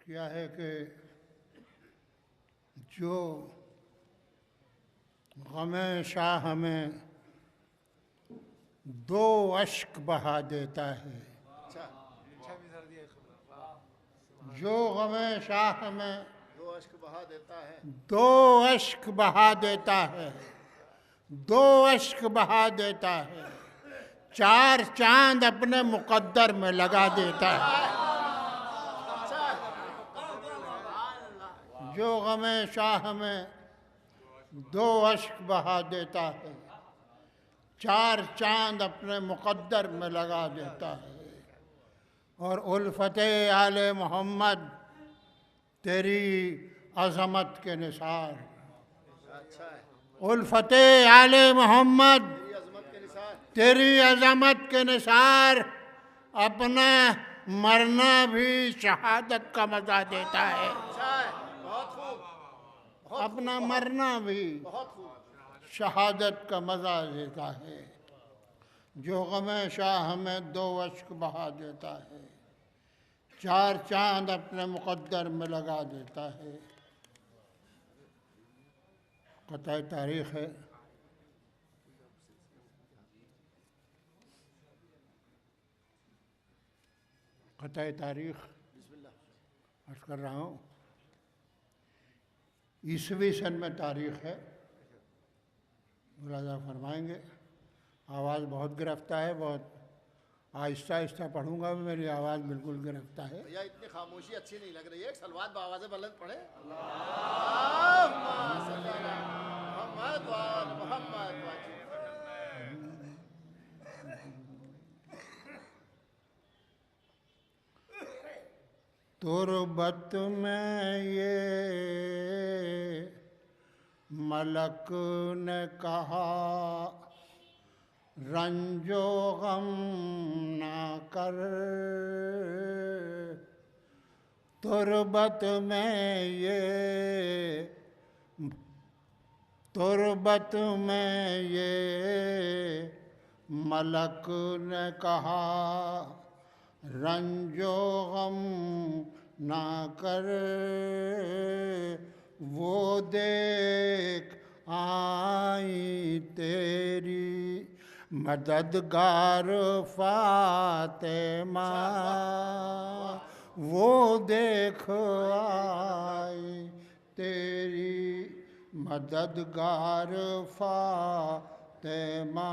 کیا ہے کہ جو غم شاہ میں دو اشک بہا دیتا ہے، جو غم شاہ میں دو اشک بہا دیتا ہے، دو اشک بہا دیتا ہے، دو اشک بہا دیتا ہے، چار چاند اپنے مقدر میں لگا دیتا ہے۔ جو غم شاہ میں دو اشک بہا دیتا ہے، چار چاند اپنے مقدر میں لگا دیتا ہے۔ اور الفت آل محمد تیری عظمت کے نثار، الفت آل محمد تیری عظمت کے نثار، تیری عظمت کے نثار، اپنا مرنا بھی شہادت کا مزہ دیتا ہے۔ بہت خوب، اپنا مرنا بھی بہت خوب۔ شہادت کا مزہ دیتا ہے۔ جو غم شاہ میں دو اشک بہا دیتا ہے، چار چاند اپنے مقدر میں لگا دیتا ہے۔ قطع تاریخ ہے، قطع تاریخ عرض کر رہا ہوں، عیسوی سن میں تاریخ ہے، ملاحظہ فرمائیں گے۔ آواز بہت گرفتہ ہے، بہت آہستہ آہستہ پڑھوں گا، میری آواز بالکل گرفتہ ہے۔ بھیا اتنی خاموشی اچھی نہیں لگ رہی ہے، ایک سلوات بآواز بلند پڑھے۔ محمد وآل محمد واجب۔ تربت میں یہ ملک نے کہا، رنج و غم نہ کر۔ تربت میں یہ ملک نے کہا، رنج و غم نہ کر۔ وہ دیکھ آئی تیری مددگار فاطمہ، وہ دیکھ آئی تیری مددگار فاطمہ۔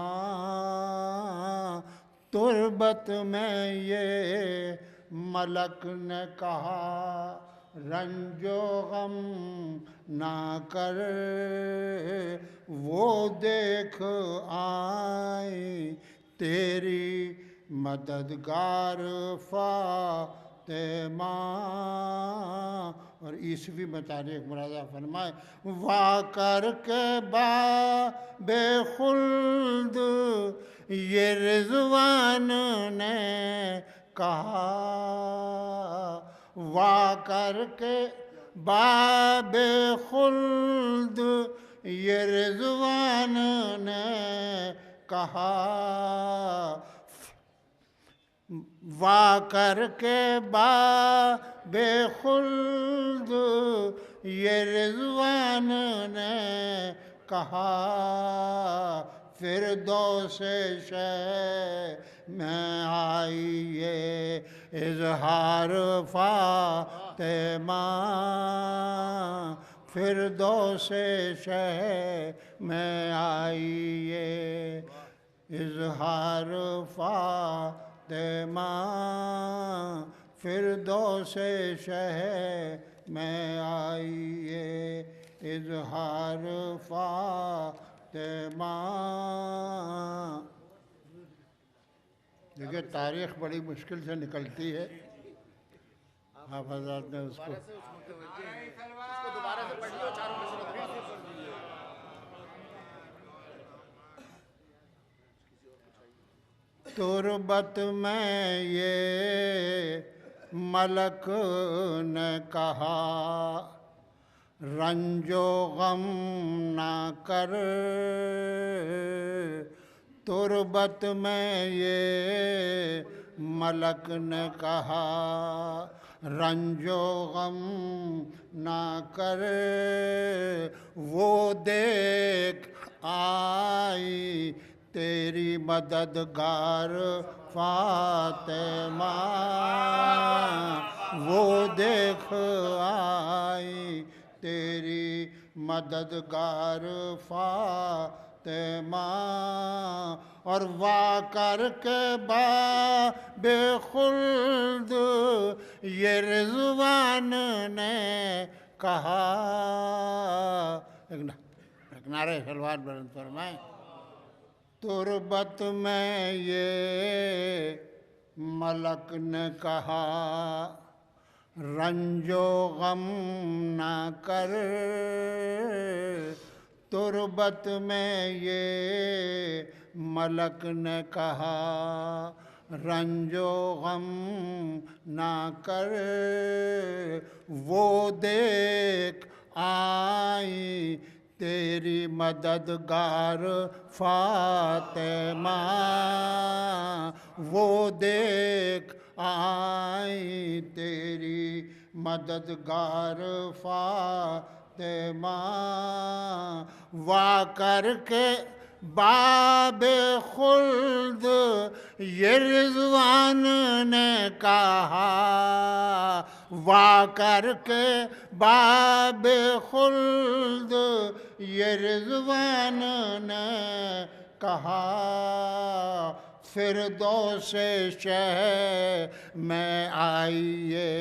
تربت میں یہ ملک نے کہا، رنج و غم نہ کر۔ وہ دیکھ آئی تیری مددگار فاطمہ۔ اور عیسوی میں تاریخ ملاحظہ فرمائے۔ وا کر کے باب خلد یہ رضوان نے کہا، وا کر کے باب خلد یہ رضوان نے کہا، وا کر کے باب خلد یہ رضوان نے کہا۔ فردوس شہ میں آئی یہ اظہار فاطمہ، فردوس شہ میں آئی یہ اظہار فاطمہ، فردوس شہ میں آئی یہ اظہار فاطمہ۔ دیکھیے تاریخ بڑی مشکل سے نکلتی ہے، آپ حضرات نے اس کو دوبارہ سے پڑھ لیو، چاروں میں سے دوبارہ۔ تربت میں یہ ملک نے کہا، رنج و غم نہ کر۔ تربت میں یہ ملک نے کہا، رنج و غم نہ کر وہ دیکھ آئی تیری مددگار فاطمہ، وہ دیکھ آئی تیری مددگار فاطمہ، اور وا کر کے باب خلد یہ رضوان نے کہا، ایک نعرہ سلوات بلند فرمائیں، تربت میں یہ ملک نے کہا رنج و غم نہ کر، تربت میں یہ ملک نے کہا رنج و غم نہ کر، وہ دیکھ آئی تیری مددگار فاطمہ، وہ دیکھ آئی تیری مددگار فاطمہ، وا کر کے باب خلد یہ رضوان نے کہا، وا کر کے باب خلد یہ رضوان نے کہا، فردوس شہ میں آئیے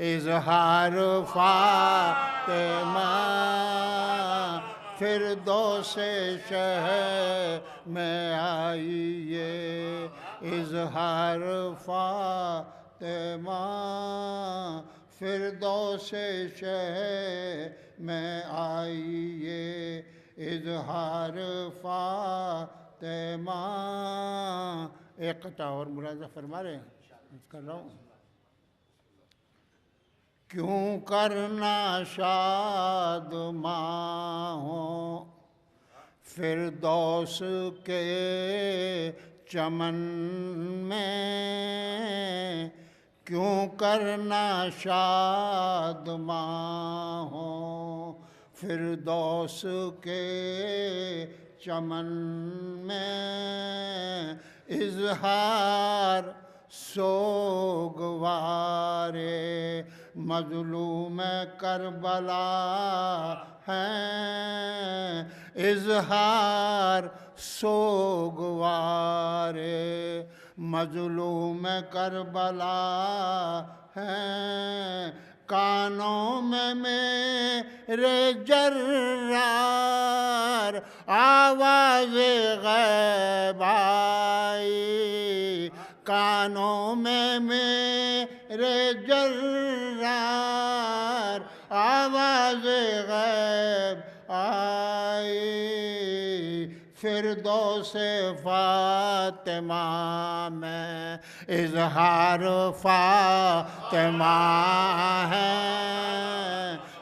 اظہار فاطمہ، فردوس شہ میں آئیے اظہار فاطمہ، فردوس شہ میں آئیے اظہار فاطمہ۔ ایک قطعہ اور ملاحظہ فرما رہے ہیں، کر رہا ہوں، کیوں کرنا شاد ماہوں فردوس کے چمن میں، کیوں کرنا شاد ماہوں فردوس کے چمن میں، اظہار سوگوار مظلوم کربلا ہیں، اظہار سوگوار مظلوم کربلا ہیں، کانوں میں میرے جرار آواز غیب آئی، کانوں میں میرے جرار آواز غیب آئی، فردوس فاطمہ میں اظہار فاطمہ ہے،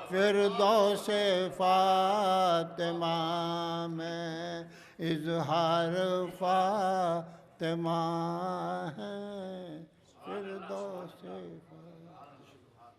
فردوس فاطمہ میں اظہار فاطمہ ہے، فردوس